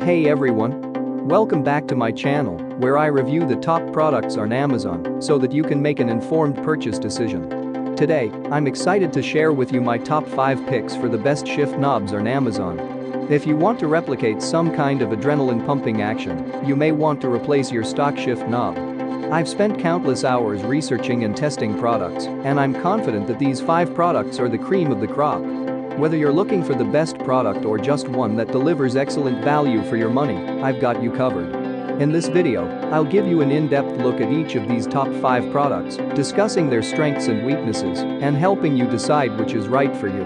Hey everyone! Welcome back to my channel, where I review the top products on Amazon so that you can make an informed purchase decision. Today, I'm excited to share with you my top 5 picks for the best shift knobs on Amazon. If you want to replicate some kind of adrenaline pumping action, you may want to replace your stock shift knob. I've spent countless hours researching and testing products, and I'm confident that these 5 products are the cream of the crop. Whether you're looking for the best product or just one that delivers excellent value for your money, I've got you covered. In this video, I'll give you an in-depth look at each of these top 5 products, discussing their strengths and weaknesses, and helping you decide which is right for you.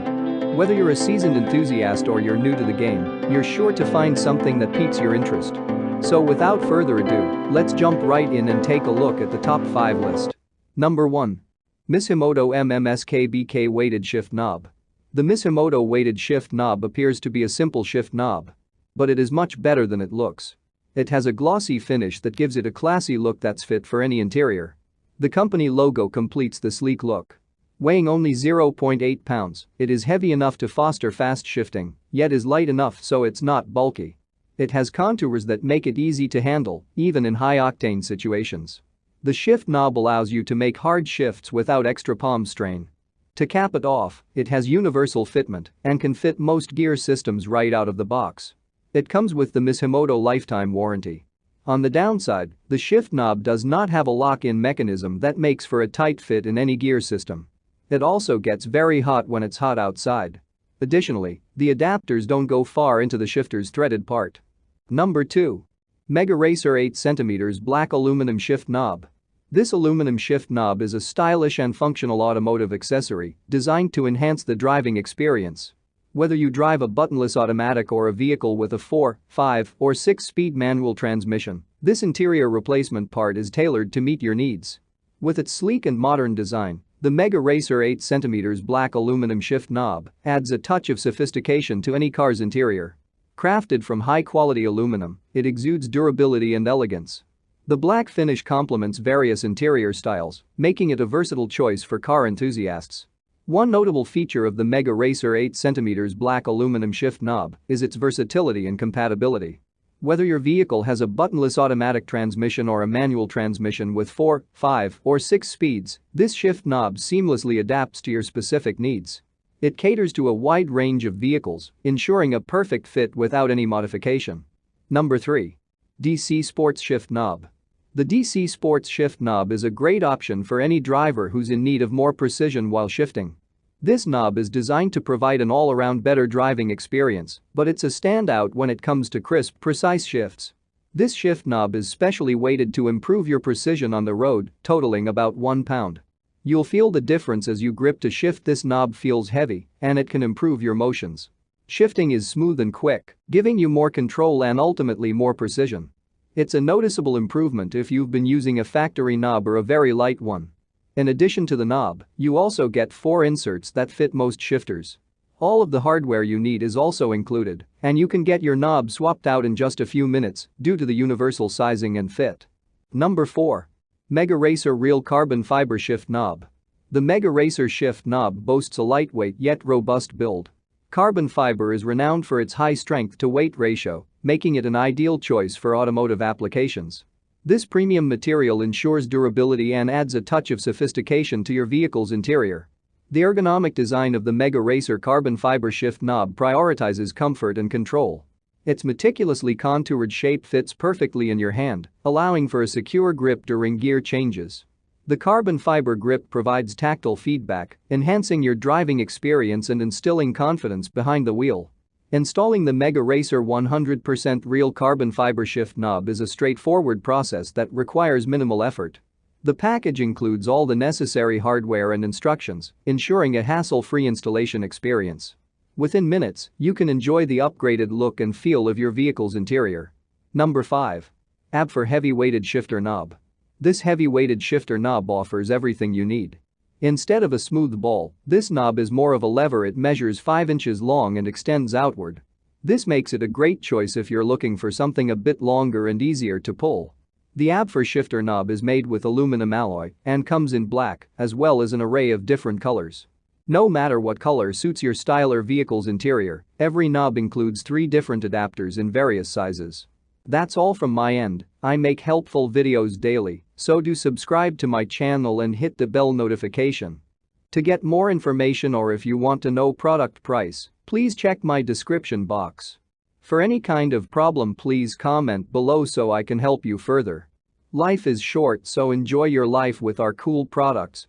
Whether you're a seasoned enthusiast or you're new to the game, you're sure to find something that piques your interest. So without further ado, let's jump right in and take a look at the top 5 list. Number 1. Mishimoto MMSKBK Weighted Shift Knob. The Mishimoto weighted shift knob appears to be a simple shift knob. But it is much better than it looks. It has a glossy finish that gives it a classy look that's fit for any interior. The company logo completes the sleek look. Weighing only 0.8 pounds, it is heavy enough to foster fast shifting, yet is light enough so it's not bulky. It has contours that make it easy to handle, even in high-octane situations. The shift knob allows you to make hard shifts without extra palm strain. To cap it off, it has universal fitment and can fit most gear systems right out of the box. It comes with the Mishimoto lifetime warranty. On the downside, the shift knob does not have a lock-in mechanism that makes for a tight fit in any gear system. It also gets very hot when it's hot outside. Additionally, the adapters don't go far into the shifter's threaded part. Number 2. Mega Racer 8cm Black Aluminum Shift Knob. This aluminum shift knob is a stylish and functional automotive accessory designed to enhance the driving experience. Whether you drive a buttonless automatic or a vehicle with a 4, 5, or 6-speed manual transmission, this interior replacement part is tailored to meet your needs. With its sleek and modern design, the Mega Racer 8cm Black Aluminum Shift Knob adds a touch of sophistication to any car's interior. Crafted from high-quality aluminum, it exudes durability and elegance. The black finish complements various interior styles, making it a versatile choice for car enthusiasts. One notable feature of the Mega Racer 8cm Black Aluminum Shift Knob is its versatility and compatibility. Whether your vehicle has a buttonless automatic transmission or a manual transmission with 4, 5, or 6 speeds, this shift knob seamlessly adapts to your specific needs. It caters to a wide range of vehicles, ensuring a perfect fit without any modification. Number 3. DC Sports Shift Knob. The DC Sports Shift Knob is a great option for any driver who's in need of more precision while shifting. This knob is designed to provide an all-around better driving experience, but it's a standout when it comes to crisp, precise shifts. This shift knob is specially weighted to improve your precision on the road, totaling about 1 pound. You'll feel the difference as you grip to shift. This knob feels heavy, and it can improve your motions. Shifting is smooth and quick, giving you more control and ultimately more precision. It's a noticeable improvement if you've been using a factory knob or a very light one. In addition to the knob, you also get 4 inserts that fit most shifters. All of the hardware you need is also included, and you can get your knob swapped out in just a few minutes due to the universal sizing and fit. Number 4. Mega Racer Real Carbon Fiber Shift Knob. The Mega Racer Shift Knob boasts a lightweight yet robust build. Carbon fiber is renowned for its high strength-to-weight ratio, making it an ideal choice for automotive applications. This premium material ensures durability and adds a touch of sophistication to your vehicle's interior. The ergonomic design of the Mega Racer Carbon Fiber Shift Knob prioritizes comfort and control. Its meticulously contoured shape fits perfectly in your hand, allowing for a secure grip during gear changes. The carbon fiber grip provides tactile feedback, enhancing your driving experience and instilling confidence behind the wheel. Installing the Mega Racer 100% Real Carbon Fiber Shift Knob is a straightforward process that requires minimal effort. The package includes all the necessary hardware and instructions, ensuring a hassle-free installation experience. Within minutes, you can enjoy the upgraded look and feel of your vehicle's interior. Number 5. ABFOR Heavy Weighted Shifter Knob. This heavy-weighted shifter knob offers everything you need. Instead of a smooth ball, this knob is more of a lever. It measures 5 inches long and extends outward. This makes it a great choice if you're looking for something a bit longer and easier to pull. The ABFOR shifter knob is made with aluminum alloy and comes in black, as well as an array of different colors. No matter what color suits your style or vehicle's interior, every knob includes 3 different adapters in various sizes. That's all from my end. I make helpful videos daily, so do subscribe to my channel and hit the bell notification. To get more information or if you want to know product price, please check my description box. For any kind of problem, please comment below so I can help you further. Life is short, so enjoy your life with our cool products.